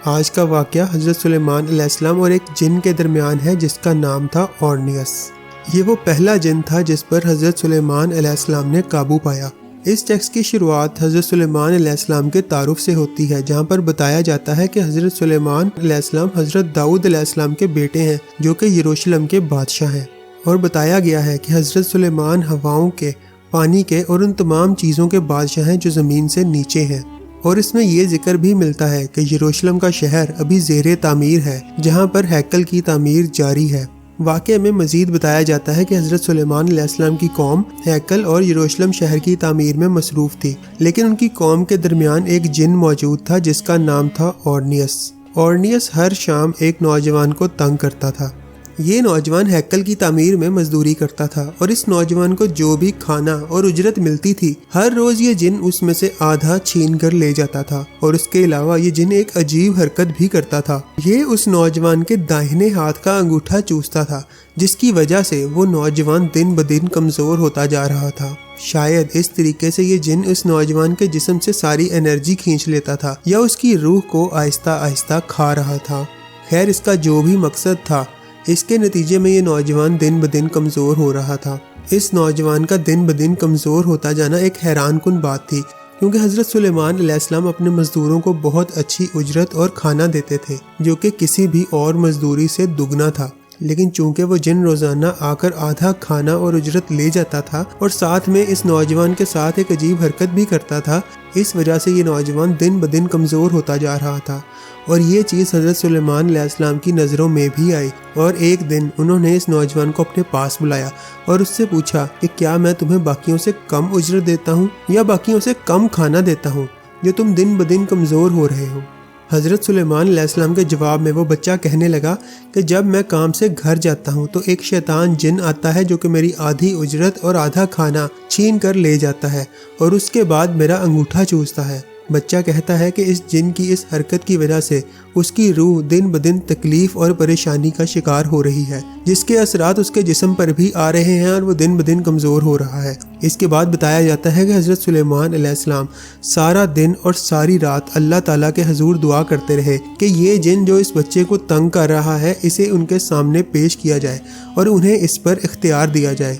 آج کا واقعہ حضرت سلیمان علیہ السلام اور ایک جن کے درمیان ہے جس کا نام تھا اورنیس۔ یہ وہ پہلا جن تھا جس پر حضرت سلیمان علیہ السلام نے قابو پایا۔ اس ٹیکسٹ کی شروعات حضرت سلیمان علیہ السلام کے تعارف سے ہوتی ہے، جہاں پر بتایا جاتا ہے کہ حضرت سلیمان علیہ السلام حضرت داؤد علیہ السلام کے بیٹے ہیں جو کہ یروشلم کے بادشاہ ہیں، اور بتایا گیا ہے کہ حضرت سلیمان ہواؤں کے، پانی کے اور ان تمام چیزوں کے بادشاہ ہیں جو زمین سے نیچے ہیں۔ اور اس میں یہ ذکر بھی ملتا ہے کہ یروشلم کا شہر ابھی زیر تعمیر ہے، جہاں پر ہیکل کی تعمیر جاری ہے۔ واقعے میں مزید بتایا جاتا ہے کہ حضرت سلیمان علیہ السلام کی قوم ہیکل اور یروشلم شہر کی تعمیر میں مصروف تھی، لیکن ان کی قوم کے درمیان ایک جن موجود تھا جس کا نام تھا اورنیس۔ اورنیس ہر شام ایک نوجوان کو تنگ کرتا تھا۔ یہ نوجوان ہیکل کی تعمیر میں مزدوری کرتا تھا، اور اس نوجوان کو جو بھی کھانا اور اجرت ملتی تھی ہر روز یہ جن اس میں سے آدھا چھین کر لے جاتا تھا، اور اس کے علاوہ یہ جن ایک عجیب حرکت بھی کرتا تھا۔ یہ اس نوجوان کے داہنے ہاتھ کا انگوٹھا چوستا تھا، جس کی وجہ سے وہ نوجوان دن بدن کمزور ہوتا جا رہا تھا۔ شاید اس طریقے سے یہ جن اس نوجوان کے جسم سے ساری انرجی کھینچ لیتا تھا یا اس کی روح کو آہستہ آہستہ کھا رہا تھا۔ خیر، اس کا جو بھی مقصد تھا، اس کے نتیجے میں یہ نوجوان دن بدن کمزور ہو رہا تھا۔ اس نوجوان کا دن بدن کمزور ہوتا جانا ایک حیران کن بات تھی، کیونکہ حضرت سلیمان علیہ السلام اپنے مزدوروں کو بہت اچھی اجرت اور کھانا دیتے تھے، جو کہ کسی بھی اور مزدوری سے دگنا تھا۔ لیکن چونکہ وہ جن روزانہ آ کر آدھا کھانا اور اجرت لے جاتا تھا اور ساتھ میں اس نوجوان کے ساتھ ایک عجیب حرکت بھی کرتا تھا، اس وجہ سے یہ نوجوان دن بدن کمزور ہوتا جا رہا تھا۔ اور یہ چیز حضرت سلیمان علیہ السلام کی نظروں میں بھی آئی، اور ایک دن انہوں نے اس نوجوان کو اپنے پاس بلایا اور اس سے پوچھا کہ کیا میں تمہیں باقیوں سے کم اجرت دیتا ہوں یا باقیوں سے کم کھانا دیتا ہوں جو تم دن بدن کمزور ہو رہے ہو؟ حضرت سلیمان علیہ السلام کے جواب میں وہ بچہ کہنے لگا کہ جب میں کام سے گھر جاتا ہوں تو ایک شیطان جن آتا ہے جو کہ میری آدھی اجرت اور آدھا کھانا چھین کر لے جاتا ہے، اور اس کے بعد میرا انگوٹھا چوستا ہے۔ بچہ کہتا ہے کہ اس جن کی اس حرکت کی وجہ سے اس کی روح دن بدن تکلیف اور پریشانی کا شکار ہو رہی ہے، جس کے اثرات اس کے جسم پر بھی آ رہے ہیں اور وہ دن بدن کمزور ہو رہا ہے۔ اس کے بعد بتایا جاتا ہے کہ حضرت سلیمان علیہ السلام سارا دن اور ساری رات اللہ تعالیٰ کے حضور دعا کرتے رہے کہ یہ جن جو اس بچے کو تنگ کر رہا ہے اسے ان کے سامنے پیش کیا جائے اور انہیں اس پر اختیار دیا جائے۔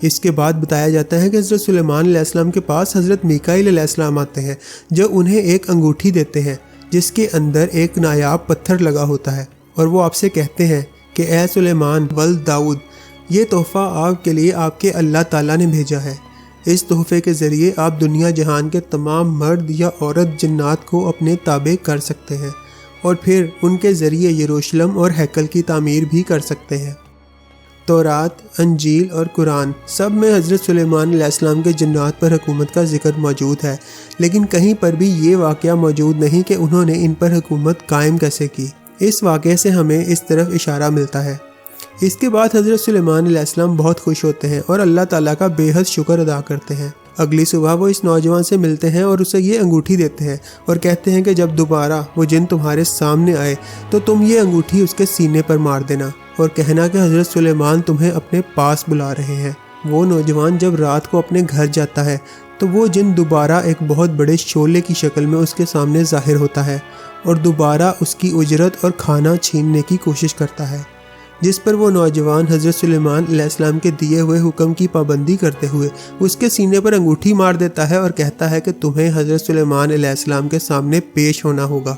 اس کے بعد بتایا جاتا ہے کہ حضرت سلیمان علیہ السلام کے پاس حضرت میکائیل علیہ السلام آتے ہیں، جو انہیں ایک انگوٹھی دیتے ہیں جس کے اندر ایک نایاب پتھر لگا ہوتا ہے، اور وہ آپ سے کہتے ہیں کہ اے سلیمان ولد داؤد، یہ تحفہ آپ کے لیے آپ کے اللہ تعالیٰ نے بھیجا ہے۔ اس تحفے کے ذریعے آپ دنیا جہان کے تمام مرد یا عورت جنات کو اپنے تابع کر سکتے ہیں، اور پھر ان کے ذریعے یروشلم اور ہیکل کی تعمیر بھی کر سکتے ہیں۔ تورات، انجیل اور قرآن سب میں حضرت سلیمان علیہ السلام کے جنات پر حکومت کا ذکر موجود ہے، لیکن کہیں پر بھی یہ واقعہ موجود نہیں کہ انہوں نے ان پر حکومت قائم کیسے کی۔ اس واقعے سے ہمیں اس طرف اشارہ ملتا ہے۔ اس کے بعد حضرت سلیمان علیہ السلام بہت خوش ہوتے ہیں اور اللہ تعالیٰ کا بے حد شکر ادا کرتے ہیں۔ اگلی صبح وہ اس نوجوان سے ملتے ہیں اور اسے یہ انگوٹھی دیتے ہیں اور کہتے ہیں کہ جب دوبارہ وہ جن تمہارے سامنے آئے تو تم یہ انگوٹھی اس کے سینے پر مار دینا اور کہنا کہ حضرت سلیمان تمہیں اپنے پاس بلا رہے ہیں۔ وہ نوجوان جب رات کو اپنے گھر جاتا ہے تو وہ جن دوبارہ ایک بہت بڑے شعلے کی شکل میں اس کے سامنے ظاہر ہوتا ہے اور دوبارہ اس کی اجرت اور کھانا چھیننے کی کوشش کرتا ہے، جس پر وہ نوجوان حضرت سلیمان علیہ السلام کے دیے ہوئے حکم کی پابندی کرتے ہوئے اس کے سینے پر انگوٹھی مار دیتا ہے اور کہتا ہے کہ تمہیں حضرت سلیمان علیہ السلام کے سامنے پیش ہونا ہوگا۔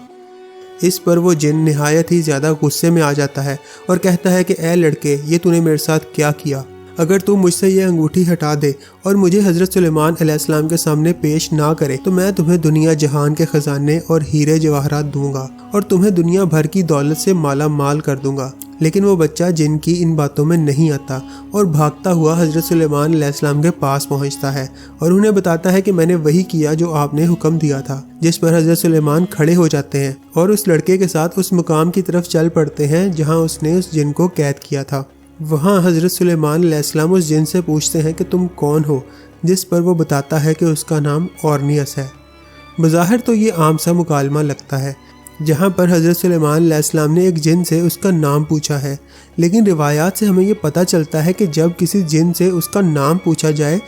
اس پر وہ جن نہایت ہی زیادہ غصے میں آ جاتا ہے اور کہتا ہے کہ اے لڑکے، یہ تو نے میرے ساتھ کیا کیا؟ اگر تو مجھ سے یہ انگوٹھی ہٹا دے اور مجھے حضرت سلیمان علیہ السلام کے سامنے پیش نہ کرے تو میں تمہیں دنیا جہان کے خزانے اور ہیرے جواہرات دوں گا اور تمہیں دنیا بھر کی دولت سے مالا مال کر دوں گا۔ لیکن وہ بچہ جن کی ان باتوں میں نہیں آتا اور بھاگتا ہوا حضرت سلیمان علیہ السلام کے پاس پہنچتا ہے اور انہیں بتاتا ہے کہ میں نے وہی کیا جو آپ نے حکم دیا تھا، جس پر حضرت سلیمان کھڑے ہو جاتے ہیں اور اس لڑکے کے ساتھ اس مقام کی طرف چل پڑتے ہیں جہاں اس نے اس جن کو قید کیا تھا۔ وہاں حضرت سلیمان علیہ السلام اس جن سے پوچھتے ہیں کہ تم کون ہو، جس پر وہ بتاتا ہے کہ اس کا نام اورنیس ہے۔ بظاہر تو یہ عام سا مکالمہ لگتا ہے جہاں پر حضرت سلیمان علیہ السلام نے ایک جن سے اس کا نام پوچھا ہے، لیکن روایات سے ہمیں یہ پتہ چلتا ہے کہ جب کسی جن سے اس کا نام پوچھا جائے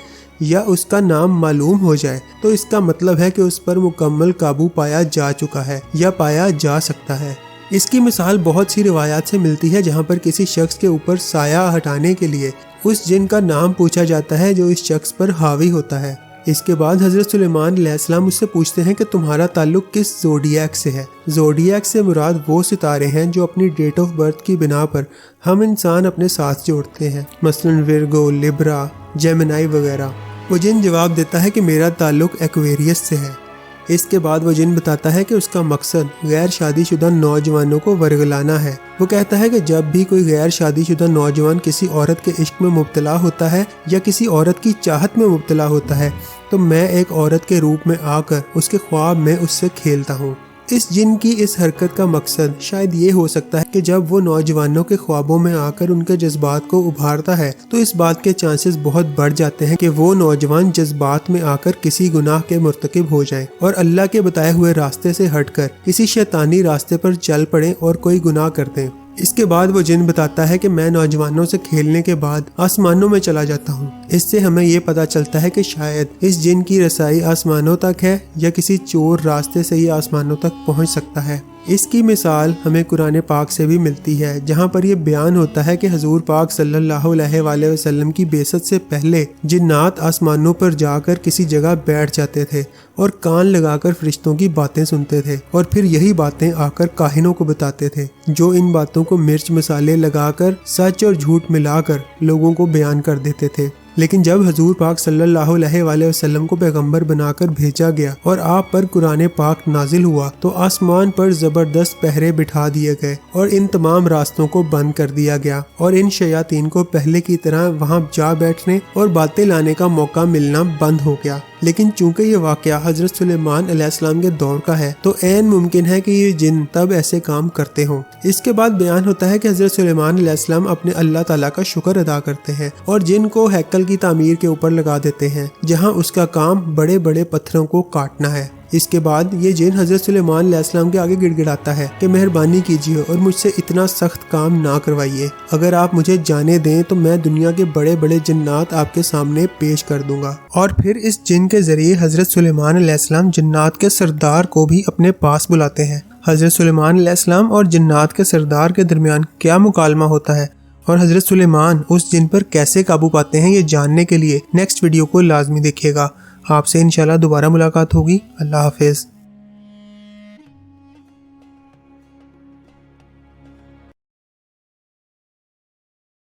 یا اس کا نام معلوم ہو جائے تو اس کا مطلب ہے کہ اس پر مکمل قابو پایا جا چکا ہے یا پایا جا سکتا ہے۔ اس کی مثال بہت سی روایات سے ملتی ہے جہاں پر کسی شخص کے اوپر سایہ ہٹانے کے لیے اس جن کا نام پوچھا جاتا ہے جو اس شخص پر حاوی ہوتا ہے۔ اس کے بعد حضرت سلیمان علیہ السلام اس سے پوچھتے ہیں کہ تمہارا تعلق کس زوڈیاک سے ہے۔ زوڈیاک سے مراد وہ ستارے ہیں جو اپنی ڈیٹ آف برتھ کی بنا پر ہم انسان اپنے ساتھ جوڑتے ہیں، مثلا ورگو، لبرا، جیمنائی وغیرہ۔ وہ جن جواب دیتا ہے کہ میرا تعلق ایکویریس سے ہے۔ اس کے بعد وہ جن بتاتا ہے کہ اس کا مقصد غیر شادی شدہ نوجوانوں کو ورگلانا ہے۔ وہ کہتا ہے کہ جب بھی کوئی غیر شادی شدہ نوجوان کسی عورت کے عشق میں مبتلا ہوتا ہے یا کسی عورت کی چاہت میں مبتلا ہوتا ہے تو میں ایک عورت کے روپ میں آ کر اس کے خواب میں اس سے کھیلتا ہوں۔ اس جن کی اس حرکت کا مقصد شاید یہ ہو سکتا ہے کہ جب وہ نوجوانوں کے خوابوں میں آ کر ان کے جذبات کو ابھارتا ہے تو اس بات کے چانسز بہت بڑھ جاتے ہیں کہ وہ نوجوان جذبات میں آ کر کسی گناہ کے مرتکب ہو جائیں اور اللہ کے بتائے ہوئے راستے سے ہٹ کر کسی شیطانی راستے پر چل پڑیں اور کوئی گناہ کر دیں۔ اس کے بعد وہ جن بتاتا ہے کہ میں نوجوانوں سے کھیلنے کے بعد آسمانوں میں چلا جاتا ہوں۔ اس سے ہمیں یہ پتہ چلتا ہے کہ شاید اس جن کی رسائی آسمانوں تک ہے یا کسی چور راستے سے ہی آسمانوں تک پہنچ سکتا ہے۔ اس کی مثال ہمیں قرآن پاک سے بھی ملتی ہے جہاں پر یہ بیان ہوتا ہے کہ حضور پاک صلی اللہ علیہ وآلہ وسلم کی بعثت سے پہلے جنات آسمانوں پر جا کر کسی جگہ بیٹھ جاتے تھے اور کان لگا کر فرشتوں کی باتیں سنتے تھے اور پھر یہی باتیں آ کر کاہنوں کو بتاتے تھے جو ان باتوں کو مرچ مسالے لگا کر سچ اور جھوٹ ملا کر لوگوں کو بیان کر دیتے تھے۔ لیکن جب حضور پاک صلی اللہ علیہ وآلہ وسلم کو پیغمبر بنا کر بھیجا گیا اور آپ پر قرآن پاک نازل ہوا تو آسمان پر زبردست پہرے بٹھا دیے گئے اور ان تمام راستوں کو بند کر دیا گیا اور ان شیاطین کو پہلے کی طرح وہاں جا بیٹھنے اور باتیں لانے کا موقع ملنا بند ہو گیا۔ لیکن چونکہ یہ واقعہ حضرت سلیمان علیہ السلام کے دور کا ہے تو عین ممکن ہے کہ یہ جن تب ایسے کام کرتے ہوں۔ اس کے بعد بیان ہوتا ہے کہ حضرت سلیمان علیہ السلام اپنے اللہ تعالیٰ کا شکر ادا کرتے ہیں اور جن کو ہیکل کی تعمیر کے اوپر لگا دیتے ہیں جہاں اس کا کام بڑے بڑے پتھروں کو کاٹنا ہے۔ اس کے بعد یہ جن حضرت سلیمان علیہ السلام کے آگے گڑ گڑاتا ہے کہ مہربانی کیجیے اور مجھ سے اتنا سخت کام نہ کروائیے، اگر آپ مجھے جانے دیں تو میں دنیا کے بڑے بڑے جنات آپ کے سامنے پیش کر دوں گا۔ اور پھر اس جن کے ذریعے حضرت سلیمان علیہ السلام جنات کے سردار کو بھی اپنے پاس بلاتے ہیں۔ حضرت سلیمان علیہ السلام اور جنات کے سردار کے درمیان کیا مکالمہ ہوتا ہے اور حضرت سلیمان اس جن پر کیسے قابو پاتے ہیں، یہ جاننے کے لیے نیکسٹ ویڈیو کو لازمی دیکھیے گا۔ آپ سے انشاءاللہ دوبارہ ملاقات ہوگی۔ اللہ حافظ۔